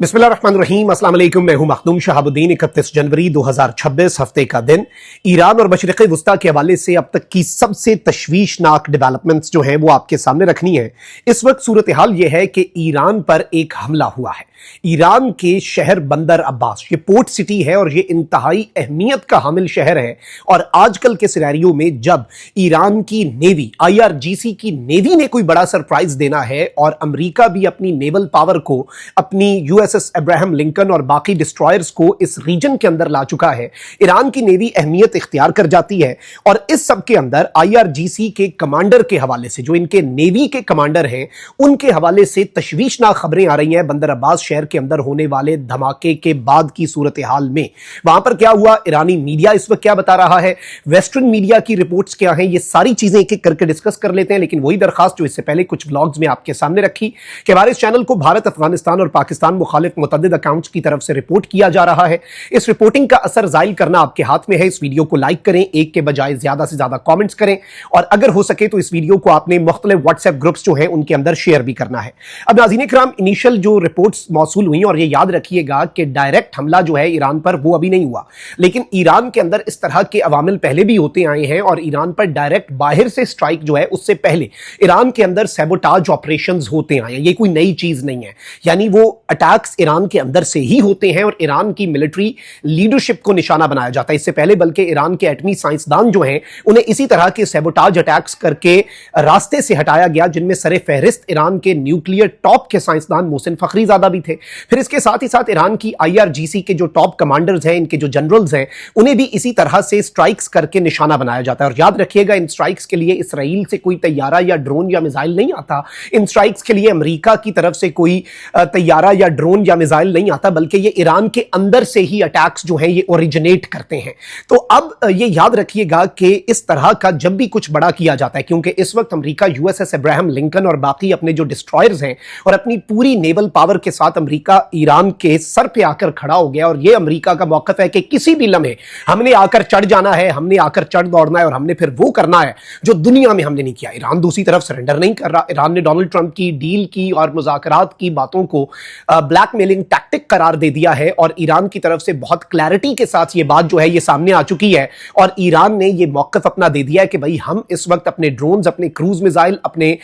बिस्मिल्लाहिर्रहमानिर्रहीम, अस्सलाम वालेकुम। मैं हूं मखदूम शहाबुद्दीन। 31 जनवरी 2026 हफ्ते का दिन। ईरान और मशरिक़ वुस्ता के हवाले से अब तक की सबसे तशवीशनाक डेवलपमेंट्स जो है वो आपके सामने रखनी है। इस वक्त सूरत हाल यह है कि ईरान पर एक हमला हुआ है। ईरान के शहर बंदर अब्बास, ये पोर्ट सिटी है और ये इंतहाई अहमियत का हामिल शहर है। और आजकल के सिनेरियो में जब ईरान की नेवी, IRGC की नेवी ने कोई बड़ा सरप्राइज देना है और अमेरिका भी अपनी नेवल पावर को, अपनी USS अब्राहम लिंकन और बाकी डिस्ट्रॉयर्स को इस रीजन के अंदर ला चुका है, ईरान की नेवी अहमियत इख्तियार कर जाती है। और इस सब के अंदर IRGC के कमांडर के हवाले से, जो इनके नेवी के कमांडर हैं, उनके हवाले से तशवीशनाक खबरें आ रही हैं बंदर अब्बास शहर के अंदर होने वाले धमाके के बाद की सूरत हाल में। वहां पर क्या हुआ, ईरानी मीडिया इस वक्त क्या बता रहा है, वेस्टर्न मीडिया की रिपोर्ट्स क्या हैं, ये सारी चीजें एक एक करके डिस्कस कर लेते हैं। लेकिन वही दरखास्त जो इससे पहले कुछ व्लॉग्स में आपके सामने रखी कि हमारे इस चैनल को भारत, अफगानिस्तान और पाकिस्तान मुखालिफ मुतअद्दिद अकाउंट्स की तरफ से रिपोर्ट किया जा रहा है। इस रिपोर्टिंग का असर जाहिर करना आपके हाथ में है। इस वीडियो को लाइक करें, एक के बजाय ज्यादा से ज्यादा कॉमेंट्स करें, और अगर हो सके तो इस वीडियो को आपने मुख्तलिफ व्हाट्सएप ग्रुप्स जो है उनके अंदर शेयर भी करना है। अब नाज़रीन इकराम, इनिशियल जो रिपोर्ट्स मौसूल हुई, और ये याद रखिएगा कि डायरेक्ट हमला जो है ईरान पर वो अभी नहीं हुआ, लेकिन ईरान के अंदर इस तरह के अवामिल पहले भी होते आए हैं। और ईरान पर डायरेक्ट बाहर से स्ट्राइक जो है, उससे पहले ईरान के अंदर सैबोटाज ऑपरेशंस होते आए हैं। ये कोई नई चीज नहीं है, यानी वो अटैक्स ईरान के अंदर से ही होते हैं और ईरान की मिलिट्री लीडरशिप को निशाना बनाया जाता है। इससे पहले बल्कि ईरान के एटमी साइंसदान जो हैं, उन्हें इसी तरह के सैबोटाज अटैक्स करके रास्ते से हटाया गया, जिनमें सरे फहरिस्त ईरान के न्यूक्लियर टॉप के साइंसदान मोहसिन फखरीजादा भी थे। फिर इसके साथ ही साथ ईरान की IRGC के जो टॉप कमांडर्स हैं, इनके जो जनरल्स हैं, उन्हें भी इसी तरह से स्ट्राइक्स करके निशाना बनाया जाता है। और याद रखिएगा, इन स्ट्राइक्स के लिए इसराइल से कोई तैयारा या ड्रोन या मिसाइल नहीं आता। इन स्ट्राइक्स के लिए अमेरिका की तरफ से कोई तैयारा या ड्रोन या मिसाइल नहीं आता, बल्कि ये ईरान के अंदर से ही अटैक्स जो हैं ये ओरिजिनेट करते हैं। तो अब ये याद रखिएगा कि इस तरह का जब भी कुछ बड़ा किया जाता है, क्योंकि इस वक्त अमेरिका USS अब्राहम लिंकन और बाकी अपने जो डिस्ट्रॉयर्स हैं और अपनी पूरी नेवल पावर के साथ अमेरिका ईरान के सर पे आकर खड़ा हो गया। और ये अमेरिका का मौकफ है कि किसी भी लम्हे हमने आकर चढ़ जाना है, हमने आकर चढ़ दौड़ना है, और हमने फिर वो करना है जो दुनिया में हमने नहीं किया। ईरान दूसरी तरफ सरेंडर नहीं कर रहा। ईरान ने डोनाल्ड ट्रंप की डील की और मुज़ाकरात की बातों को ब्लैकमेलिंग टैक्टिक करार दे दिया है, और ईरान की तरफ से बहुत क्लैरिटी के साथ ये बात जो है ये सामने आ चुकी है। और ईरान ने ये मौकफ अपना दे दिया है कि भाई हम इस वक्त अपने ड्रोन्स, अपने क्रूज मिसाइल, अपने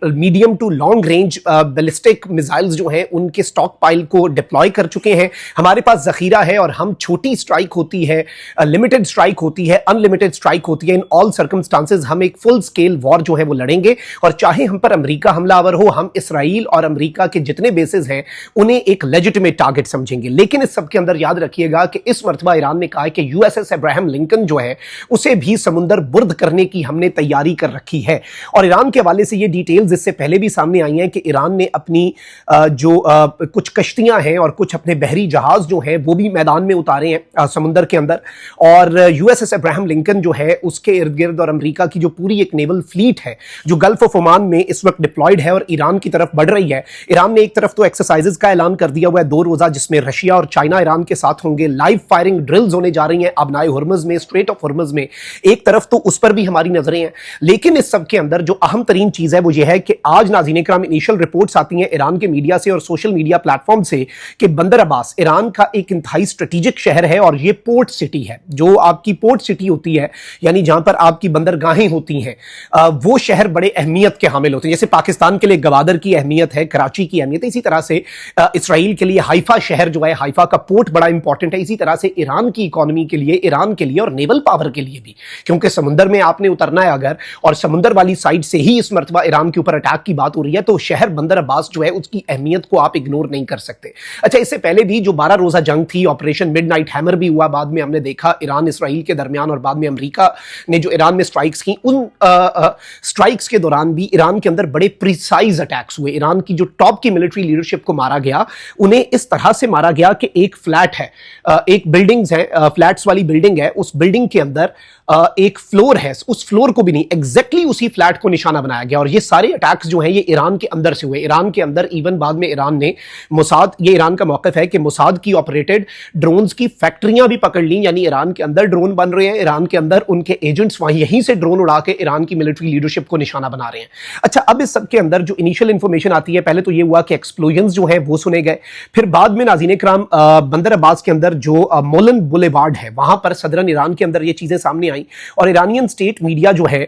medium to long range ballistic missiles जो हैं उनके स्टॉक पाइल को डिप्लॉय कर चुके हैं। हमारे पास जखीरा है, और हम छोटी स्ट्राइक होती है, लिमिटेड स्ट्राइक होती है, अनलिमिटेड स्ट्राइक होती है, इन ऑल सर्कमस्टांसेस हम एक फुल स्केल वॉर जो है वो लड़ेंगे। और चाहे हम पर अमेरिका हमलावर हो, हम इसराइल और अमेरिका के जितने बेसेस हैं उन्हें एक लेजिटिमेट टारगेट समझेंगे। लेकिन इस सब के अंदर याद रखिएगा कि इस मर्तबा ईरान ने कहा है कि USS अब्राहम लिंकन जो है उसे भी समुंदर बुर्द करने की हमने तैयारी कर रखी है। और ईरान के हवाले से ये डिटेल्स इससे पहले भी सामने आई हैं कि ईरान ने अपनी जो कुछ कश्तियां हैं और कुछ अपने बहरी जहाज जो हैं वो भी मैदान में उतारे हैं समुंदर के अंदर। और USS अब्राहम लिंकन जो है उसके इर्द गिर्द और अमेरिका की जो पूरी एक नेवल फ्लीट है जो गल्फ ऑफ ओमान में इस वक्त डिप्लॉयड है और ईरान की तरफ बढ़ रही है। ईरान ने एक तरफ तो एक्सरसाइजेस का ऐलान कर दिया हुआ है 2 रोजा, जिसमें रशिया और चाइना ईरान के साथ होंगे। लाइव फायरिंग ड्रिल्स होने जा रही हैं अबनाए हुर्मुज में, स्ट्रेट ऑफ हुर्मुज में। एक तरफ तो उस पर भी हमारी नजरें हैं, लेकिन इस सब के अंदर जो अहम तरीन चीज है वो ये है कि आज नाज़रीन इकराम इनिशियल रिपोर्ट्स आती हैं ईरान के मीडिया से और सोशल मीडिया प्लेटफॉर्म से कि बंदर अब्बास ईरान का एक इंतहाई स्ट्रेटेजिक शहर है, और ये पोर्ट सिटी है। जो आपकी पोर्ट सिटी होती है, यानी जहां पर आपकी बंदरगाहें होती हैं, वो शहर बड़े अहमियत के हामिल होते हैं। जैसे पाकिस्तान के लिए गवादर की अहमियत है, कराची की अहमियत है, इसी तरह से इसराइल के लिए हाइफा शहर जो है, हाइफा का पोर्ट बड़ा इंपॉर्टेंट है। इसी तरह से ईरान की इकोनॉमी के लिए, ईरान के लिए और नेवल पावर के लिए भी, क्योंकि समुंदर में आपने उतरना है अगर, और समुंदर वाली साइड से ही इस मर्तबा ईरान के ऊपर अटैक की बात हो रही है, तो शहर बंदर अब्बास जो है उसकी अहमियत को आप इग्नोर नहीं कर सकते। अच्छा, इससे पहले भी जो 12 रोजा जंग थी, ऑपरेशन मिडनाइट हैमर भी हुआ, बाद में हमने देखा ईरान इसराइल के दरमियान, और बाद में अमेरिका ने जो ईरान में स्ट्राइक्स की, उन स्ट्राइक्स के दौरान भी ईरान के अंदर बड़े प्रिसाइज अटैक्स हुए। ईरान की जो टॉप की मिलिट्री लीडरशिप को मारा गया, उन्हें इस तरह से मारा गया कि एक फ्लैट है, एक बिल्डिंग्स है, फ्लैट्स वाली बिल्डिंग है, उस बिल्डिंग के अंदर एक फ्लोर है, उस फ्लोर को भी नहीं, एग्जैक्टली उसी फ्लैट को निशाना बनाया गया। और ये सारे अटैक्स जो हैं ये ईरान के अंदर से हुए। ईरान के अंदर इवन बाद में ईरान ने मोसाद, ये ईरान का मौकफ है कि मोसाद की ऑपरेटेड ड्रोन्स की फैक्ट्रियां भी पकड़ ली, यानी ईरान के अंदर ड्रोन बन रहे हैं, ईरान के अंदर उनके एजेंट्स वहीं यहीं से ड्रोन उड़ा के ईरान की मिलिट्री लीडरशिप को निशाना बना रहे हैं। अच्छा, अब इस सब के अंदर जो इनिशियल इंफॉर्मेशन आती है, पहले तो ये हुआ कि एक्सप्लोजन जो है वो वो सुने गए। फिर बाद में नाज़रीन इकराम बंदर अब्बास के अंदर जो मोलन बुलेवार्ड है वहां पर सदरन ईरान के अंदर ये चीजें सामने आई और ईरानियन स्टेट मीडिया जो है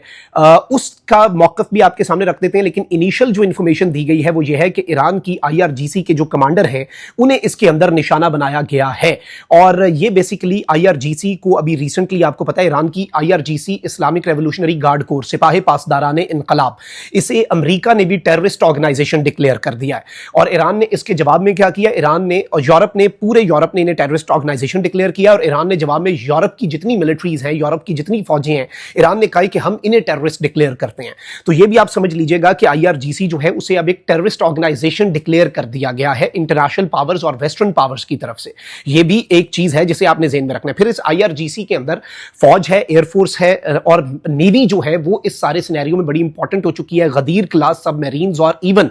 उसका मौकफ भी आपके सामने रख देते हैं। लेकिन इनिशियल जो इंफॉर्मेशन दी गई है वो ये है कि ईरान की IRGC के जो कमांडर हैं उन्हें इसके अंदर निशाना बनाया गया है। और ये बेसिकली IRGC को अभी रिसेंटली आपको पता है ईरान की IRGC Islamic revolutionary guard core सिपाही पासदारान इनकलाब, इसे अमेरिका ने भी टेररिस्ट ऑर्गेनाइजेशन डिक्लेयर कर दिया है। और ईरान ने इसके जवाब में क्या किया, ईरान ने और यूरोप ने, पूरे यूरोप ने इन्हें टेररिस्ट ऑर्गेनाइजेशन डिक्लेयर किया और ईरान ने जवाब में यूरोप की जितनी मिलिट्रीज हैं, यूरोप की जितनी फौजें हैं, ईरान ने कहा कि हम इन्हें टेररिस्ट डिक्लेयर करते हैं। तो ये भी आप समझ लीजिएगा कि IRGC जो है उसे अब एक टेररिस्ट ऑर्गेनाइजेशन डिक्लेयर कर दिया गया है इंटरनेशनल पावर्स और वेस्टर्न पावर्स की तरफ से। ये भी एक चीज है जिसे आपने ज़हन में रखना है। फिर इस IRGC के अंदर फौज है, एयरफोर्स है और नेवी जो है वो इस सारे सिनेरियो में बड़ी इंपॉर्टेंट हो चुकी है। गदीर क्लास सबमरीन्स और इवन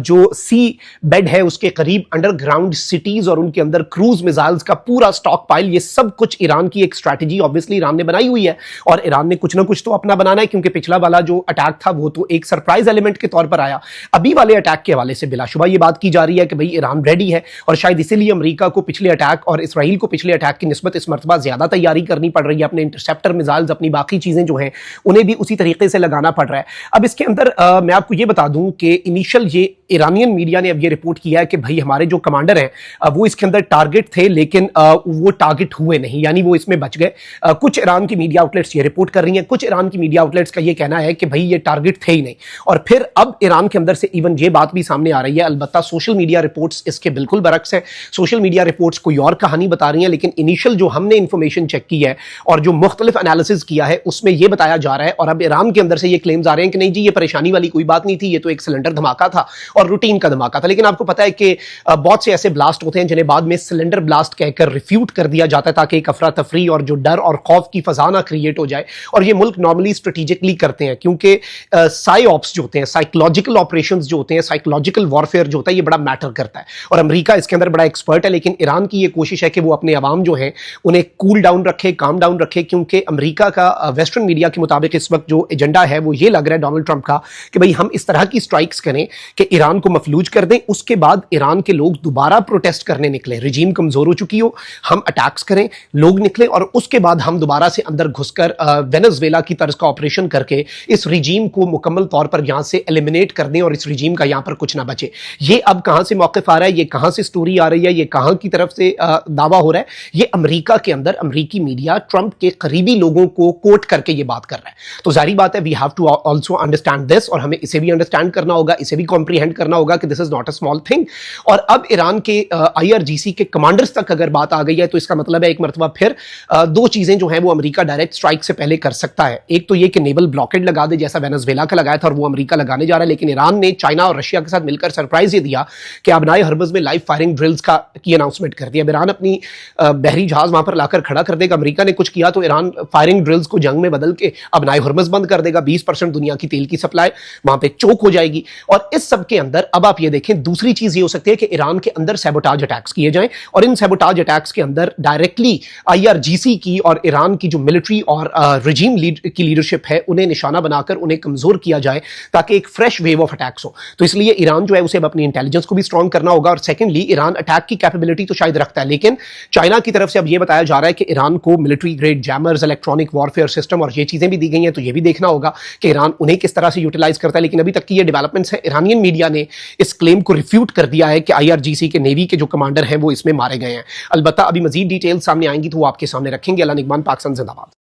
जो सी बेड है उसके करीब अंडरग्राउंड सिटीज और उनके अंदर क्रूज मिसाइल्स का पूरा स्टॉक पाइल, ये सब कुछ ईरान की एक स्ट्रैटेजी ऑब्वियसली ईरान ने बनाई हुई है। और ईरान ने कुछ ना कुछ तो अपना बनाना है, क्योंकि पिछला वाला जो अटैक था वो तो एक सरप्राइज एलिमेंट के तौर पर आया। अभी वाले अटैक के हवाले से बिलाशुबा ये बात की जा रही है कि भाई ईरान रेडी है और शायद इसीलिए अमेरिका को पिछले अटैक और इसराइल को पिछले अटैक की निस्बत इस मरतबा ज्यादा तैयारी करनी पड़ रही है। अपने इंटरसेप्टर मिसाइल्स, अपनी बाकी चीजें जो हैं उन्हें भी उसी तरीके से लगाना पड़ रहा है। अब इसके अंदर मैं आपको ये बता दूं कि इनिशियल ये ईरानियन मीडिया ने अब ये रिपोर्ट किया है कि भाई हमारे जो कमांडर हैं वो इसके अंदर टारगेट थे, लेकिन वो टारगेट हुए नहीं, यानी वो इसमें बच गए। कुछ ईरान की मीडिया आउटलेट्स ये रिपोर्ट कर रही हैं, कुछ ईरान की मीडिया आउटलेट्स का ये कहना है कि भाई ये टारगेट थे ही नहीं। और फिर अब ईरान के अंदर से इवन ये बात भी सामने आ रही है, अलबत्ता सोशल मीडिया रिपोर्ट्स इसके बिल्कुल बरक्स है। सोशल मीडिया रिपोर्ट्स कोई और कहानी बता रही हैं, लेकिन इनिशियल जो हमने इंफॉर्मेशन चेक की है और जो मुख्तलिफ एनालिसिस किया है उसमें यह बताया जा रहा है। और अब ईरान के अंदर से ये क्लेम्स आ रहे हैं कि नहीं जी ये परेशानी वाली कोई बात नहीं थी, ये तो एक सिलेंडर धमाका था और रूटीन का धमाका था। लेकिन आपको पता है कि बहुत से ऐसे ब्लास्ट होते हैं जिन्हें बाद में सिलेंडर ब्लास्ट कहकर रिफ्यूट कर दिया जाता है ताकि एक अफरा तफरी और जो डर और खौफ की फजा ना क्रिएट हो जाए। और ये मुल्क नॉर्मली स्ट्रेटेजिकली करते हैं, क्योंकि साइऑप्स जो होते हैं, साइकोलॉजिकल ऑपरेशंस जो होते हैं, साइकोलॉजिकल वॉरफेयर जो होता है, ये बड़ा मैटर करता है और अमेरिका इसके अंदर बड़ा एक्सपर्ट है। लेकिन ईरान की ये कोशिश है कि वो अपने अवाम जो है उन्हें कूल डाउन रखे, काम डाउन रखे, क्योंकि अमेरिका का वेस्टर्न मीडिया के मुताबिक इस वक्त जो एजेंडा है वो ये लग रहा है डोनाल्ड ट्रंप का कि भाई हम इस तरह की स्ट्राइक्स करें कि ईरान को मफलूज कर दें, उसके बाद ईरान के लोग दोबारा प्रोटेस्ट करने निकले, रिजीम कमजोर हो चुकी हो, हम अटैक्स करें, लोग निकले और उसके बाद हम दोबारा से अंदर घुसकर वेनेजुएला की तर्ज का ऑपरेशन करके इस रिजीम को मुकम्मल तौर पर यहां से एलिमिनेट कर दें और इस रिजीम का यहां पर कुछ ना बचे। ये अब कहां से मौक़िफ़ आ रहा है, ये कहां से स्टोरी आ रही है, ये कहां की तरफ से दावा हो रहा है, ये अमेरिका के अंदर अमेरिकी मीडिया ट्रंप के करीबी लोगों को कोट करके ये बात कर रहा है। तो जाहिर बात है we have to also understand this, और हमें इसे भी अंडरस्टैंड करना होगा, इसे भी कॉम्प्रीहेंड करना होगा कि this is not a small thing. और अब ईरान के IRGC के कमांडर्स तक अगर बात आ गई है तो इसका मतलब है एक मरतबा फिर दो चीजें जो हैं वो अमेरिका डायरेक्ट स्ट्राइक से पहले कर सकता है। एक तो ये कि नेवल ब्लॉकेड लगा दे जैसा वेनेजुएला का लगाया था और वो अमेरिका लगाने जा रहा है। लेकिन ईरान ने चाइना और रशिया के साथ मिलकर सरप्राइज ये दिया कि अबनाए हरबज में लाइव फायरिंग ड्रिल्स की अनाउंसमेंट कर दिया। ईरान अपनी बहरी जहाज वहां पर लाकर खड़ा कर देगा। अमेरिका ने कुछ किया तो ईरान फायरिंग ड्रिल्स को जंग में बदल के अबनाए हरबज बंद कर देगा। 20% दुनिया की तेल की सप्लाई वहां पे चोक हो जाएगी। और इस सब के अंदर अब आप ये देखें, दूसरी चीज ये हो सकती है कि ईरान के अंदर सैबोटाज अटैक्स किए जाएं और इन सैबोटाज अटैक्स के अंदर डायरेक्टली IRGC की और ईरान की जो मिलिट्री और रिजीम की लीडरशिप है उन्हें निशाना बनाकर उन्हें कमजोर किया जाए ताकि एक फ्रेश वेव ऑफ अटैक्स हो। तो इसलिए ईरान जो है उसे अब अपनी इंटेलिजेंस को भी स्ट्रॉन्ग करना होगा। और सेकेंडली ईरान अटैक की कैपेबिलिटी तो शायद रखता है, लेकिन चाइना की तरफ से अब यह बताया जा रहा है कि ईरान को military grade jammers, electronic warfare system और ये चीजें भी दी गई हैं। तो यह भी देखना होगा कि ईरान उन्हें किस तरह से यूटिलाइज करता है। लेकिन अभी तक की ये डेवलपमेंट्स है, ईरानियन मीडिया ने इस क्लेम को रिफ्यूट कर दिया है कि IRGC के नेवी के जो कमांडर हैं वो इसमें मारे गए हैं। अलबत्ता अभी मजीद डिटेल्स सामने आएंगी तो वो आपके सामने रखेंगे। अल्लाह निगहबान, पाकिस्तान जिंदाबाद।